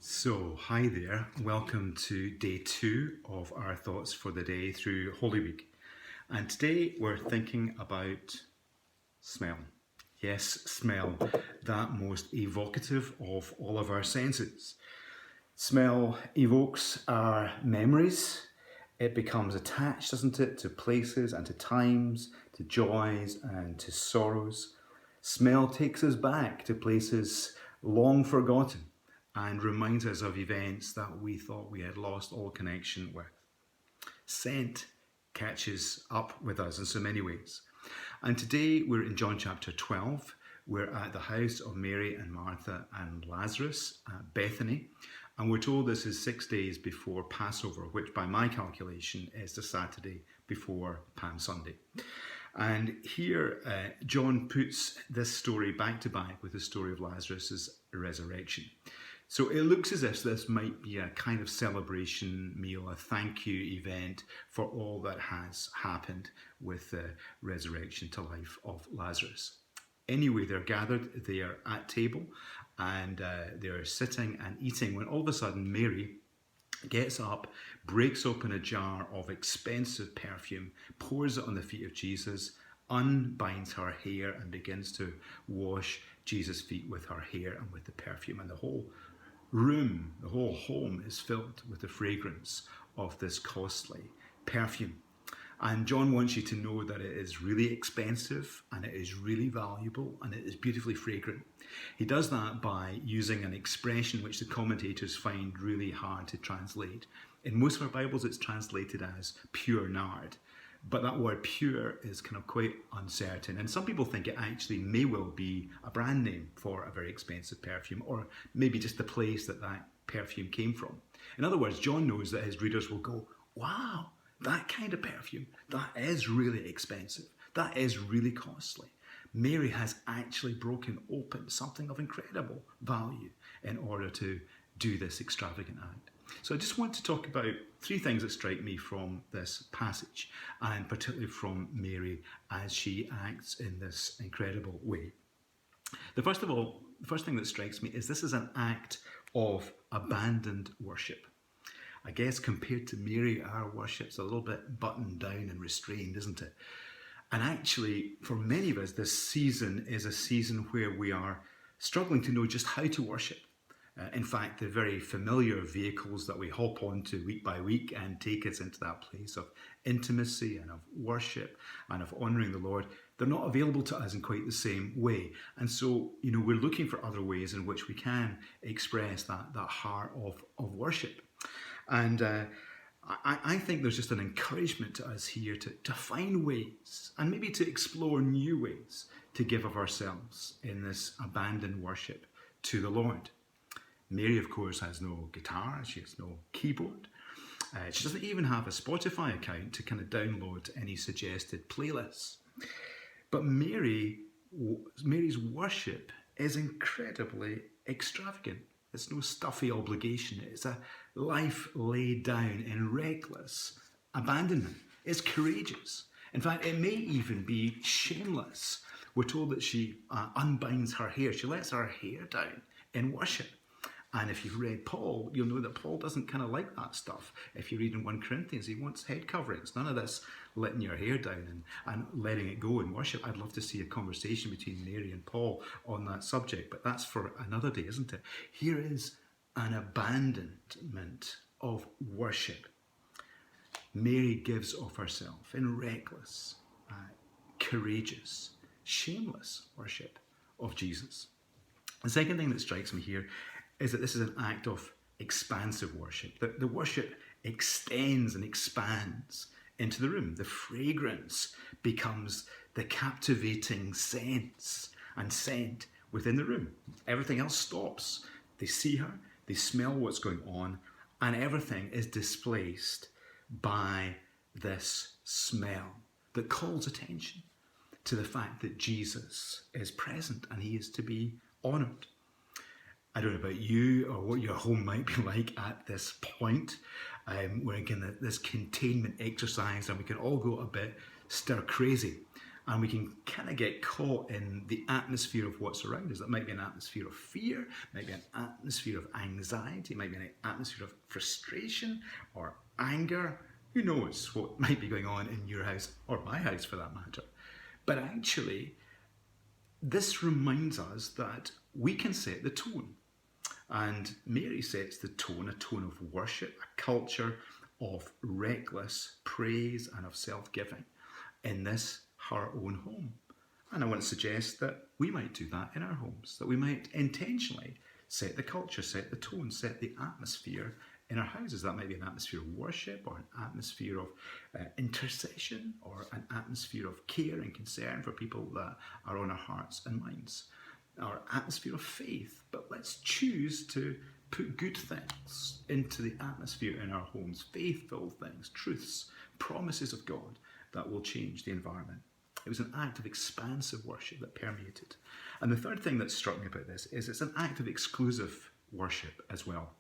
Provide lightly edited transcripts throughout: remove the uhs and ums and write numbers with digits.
Hi there. Welcome to day 2 of our thoughts for the day through Holy Week. And today we're thinking about smell. Yes, smell, that most evocative of all of our senses. Smell evokes our memories. It becomes attached, doesn't it, to places and to times, to joys and to sorrows. Smell takes us back to places long forgotten and reminds us of events that we thought we had lost all connection with. Scent catches up with us in so many ways. And today we're in John chapter 12. We're at the house of Mary and Martha and Lazarus at Bethany. And we're told this is 6 days before Passover, which by my calculation is the Saturday before Palm Sunday. And here John puts this story back to back with the story of Lazarus' resurrection. So it looks as if this might be a kind of celebration meal, a thank you event for all that has happened with the resurrection to life of Lazarus. Anyway, they're gathered, they are at table, and they're sitting and eating when all of a sudden Mary gets up, breaks open a jar of expensive perfume, pours it on the feet of Jesus, unbinds her hair and begins to wash Jesus' feet with her hair and with the perfume. And the whole room, the whole home is filled with the fragrance of this costly perfume. And John wants you to know that it is really expensive and it is really valuable and it is beautifully fragrant. He does that by using an expression which the commentators find really hard to translate. In most of our Bibles it's translated as pure nard, but that word pure is kind of quite uncertain, and some people think it actually may well be a brand name for a very expensive perfume, or maybe just the place that that perfume came from. In other words, John knows that his readers will go, wow, that kind of perfume, that is really expensive, that is really costly. Mary has actually broken open something of incredible value in order to do this extravagant act. So I just want to talk about 3 things that strike me from this passage, and particularly from Mary as she acts in this incredible way. The first thing that strikes me is this is an act of abandoned worship. I guess compared to Mary, our worship's a little bit buttoned down and restrained, isn't it? And actually, for many of us, this season is a season where we are struggling to know just how to worship. In fact, the very familiar vehicles that we hop onto week by week and take us into that place of intimacy and of worship and of honouring the Lord, they're not available to us in quite the same way. And so, we're looking for other ways in which we can express that heart of worship. And I think there's just an encouragement to us here to find ways and maybe to explore new ways to give of ourselves in this abandoned worship to the Lord. Mary, of course, has no guitar, she has no keyboard. She doesn't even have a Spotify account to kind of download any suggested playlists. But Mary's worship is incredibly extravagant. It's no stuffy obligation. It's a life laid down in reckless abandonment. It's courageous. In fact, it may even be shameless. We're told that she unbinds her hair. She lets her hair down in worship. And if you've read Paul, you'll know that Paul doesn't kind of like that stuff. If you read in 1 Corinthians, he wants head coverings. None of this letting your hair down and letting it go in worship. I'd love to see a conversation between Mary and Paul on that subject, but that's for another day, isn't it? Here is an abandonment of worship. Mary gives of herself in reckless, courageous, shameless worship of Jesus. The second thing that strikes me here is that this is an act of expansive worship. The worship extends and expands into the room. The fragrance becomes the captivating sense and scent within the room. Everything else stops. They see her, they smell what's going on, and everything is displaced by this smell that calls attention to the fact that Jesus is present and he is to be honoured. I don't know about you or what your home might be like at this point. We're again this containment exercise and we can all go a bit stir crazy. And we can kind of get caught in the atmosphere of what's around us. That might be an atmosphere of fear, might be an atmosphere of anxiety, might be an atmosphere of frustration or anger. Who knows what might be going on in your house or my house for that matter. But actually, this reminds us that we can set the tone. And Mary sets the tone, a tone of worship, a culture of reckless praise and of self-giving in this, her own home. And I want to suggest that we might do that in our homes, that we might intentionally set the culture, set the tone, set the atmosphere in our houses. That might be an atmosphere of worship or an atmosphere of intercession or an atmosphere of care and concern for people that are on our hearts and minds. Our atmosphere of faith, but let's choose to put good things into the atmosphere in our homes, faith-filled things, truths, promises of God that will change the environment. It was an act of expansive worship that permeated. And the third thing that struck me about this is it's an act of exclusive worship as well.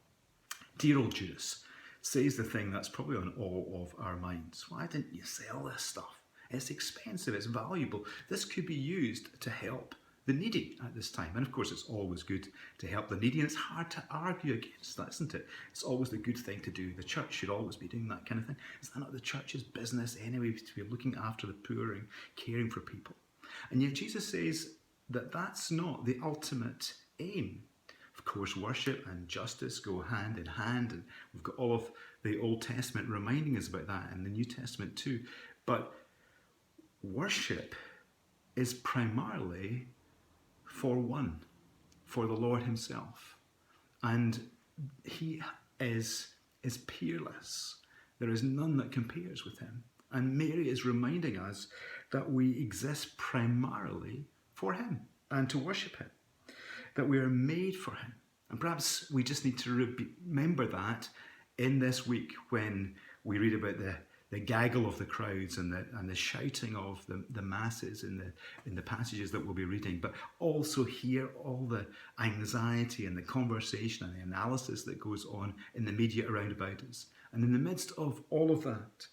Dear old Judas says the thing that's probably on all of our minds. Why didn't you sell this stuff? It's expensive, it's valuable. This could be used to help the needy at this time. And of course, it's always good to help the needy, and it's hard to argue against that, isn't it? It's always the good thing to do. The church should always be doing that kind of thing. Is that not the church's business anyway, to be looking after the poor and caring for people? And yet Jesus says that that's not the ultimate aim. Of course, worship and justice go hand in hand, and we've got all of the Old Testament reminding us about that, and the New Testament too. But worship is primarily for one, for the Lord himself. And he is peerless. There is none that compares with him. And Mary is reminding us that we exist primarily for him and to worship him, that we are made for him. And perhaps we just need to remember that in this week when we read about the gaggle of the crowds and the shouting of the masses in the passages that we'll be reading, but also hear all the anxiety and the conversation and the analysis that goes on in the media around about us. And in the midst of all of that,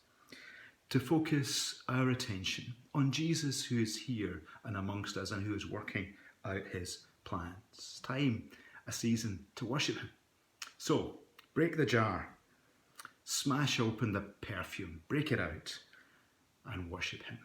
to focus our attention on Jesus, who is here and amongst us and who is working out his plans. Time, a season to worship him. So, break the jar. Smash open the perfume, break it out, and worship him.